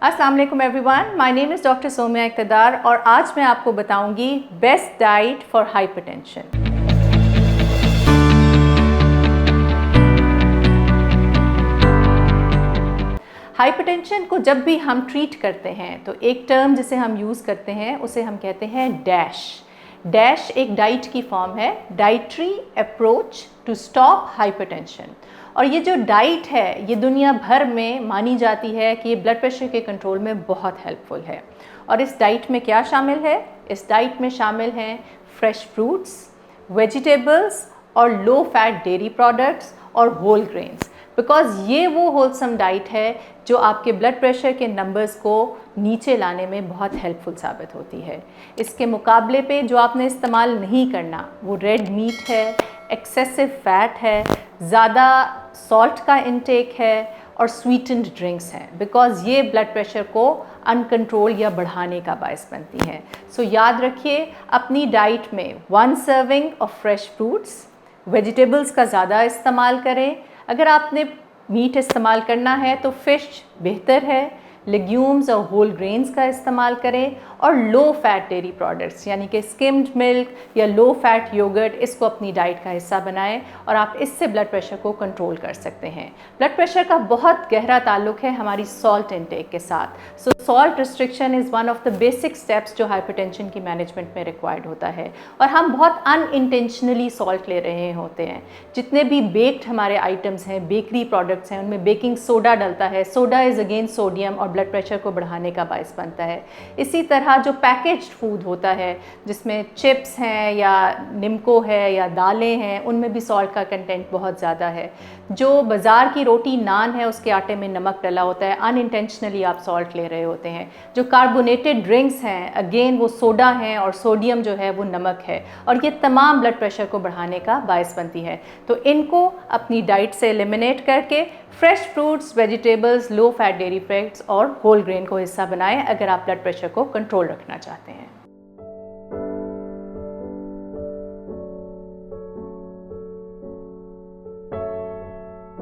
अस्सलाम वालेकुम everyone, my name is doctor Somya Iqtidar और आज मैं आपको बताऊंगी best diet for hypertension. Hypertension को जब भी हम ट्रीट करते हैं तो एक टर्म जिसे हम यूज़ करते हैं उसे हम कहते हैं डैश। डैश एक डाइट की फॉर्म है, dietary approach to stop hypertension. और ये जो डाइट है ये दुनिया भर में मानी जाती है कि ये ब्लड प्रेशर के कंट्रोल में बहुत हेल्पफुल है। और इस डाइट में क्या शामिल है? इस डाइट में शामिल हैं फ्रेश फ्रूट्स, वेजिटेबल्स और लो फैट डेयरी प्रोडक्ट्स और होल ग्रेन्स। बिकॉज़ ये वो होलसम डाइट है जो आपके ब्लड प्रेशर के नंबर्स को नीचे लाने में बहुत हेल्पफुल साबित होती है। इसके मुकाबले पे जो आपने इस्तेमाल नहीं करना वो रेड मीट है, एक्सेसिव फैट है, ज़्यादा सॉल्ट का इंटेक है और स्वीटेंड ड्रिंक्स हैं, बिकॉज़ ये ब्लड प्रेशर को अनकंट्रोल या बढ़ाने का बायस बनती हैं। सो याद रखिए, अपनी डाइट में 1 serving of fresh fruits, vegetables का ज़्यादा इस्तेमाल करें। अगर आपने मीट इस्तेमाल करना है तो फ़िश बेहतर है, लेग्यूम्स और होल ग्रेन्स का इस्तेमाल करें और लो फैट डेयरी प्रोडक्ट्स यानी कि स्किम्ड मिल्क या लो फैट योगर्ट, इसको अपनी डाइट का हिस्सा बनाएं और आप इससे ब्लड प्रेशर को कंट्रोल कर सकते हैं। ब्लड प्रेशर का बहुत गहरा ताल्लुक है हमारी सॉल्ट इंटेक के साथ। सो salt restriction is one of the basic steps जो हाइपरटेंशन की मैनेजमेंट में रिक्वायर्ड होता है। और हम बहुत अनइंटेंशनली सॉल्ट ले रहे होते हैं। जितने भी बेक्ड हमारे आइटम्स हैं, बेकरी प्रोडक्ट्स हैं, उनमें बेकिंग सोडा डलता है। सोडा इज़ अगेन सोडियम और ब्लड प्रेशर को बढ़ाने का बायस बनता है। इसी तरह जो पैकेज्ड फूड होता है जिसमें चिप्स हैं या निम्को है या दालें हैं, उनमें भी सॉल्ट का कंटेंट बहुत ज़्यादा है। जो बाज़ार की रोटी नान है उसके आटे में नमक डला होता है, अनइंटेंशनली आप सॉल्ट ले रहे होते हैं। जो कार्बोनेटेड ड्रिंक्स हैं अगेन वो सोडा हैं और सोडियम जो है वो नमक है और ये तमाम ब्लड प्रेशर को बढ़ाने का बायस बनती है। तो इनको अपनी डाइट से एलिमिनेट करके fresh fruits, vegetables, low fat dairy products और होल ग्रेन को हिस्सा बनाएं अगर आप ब्लड प्रेशर को कंट्रोल रखना चाहते हैं।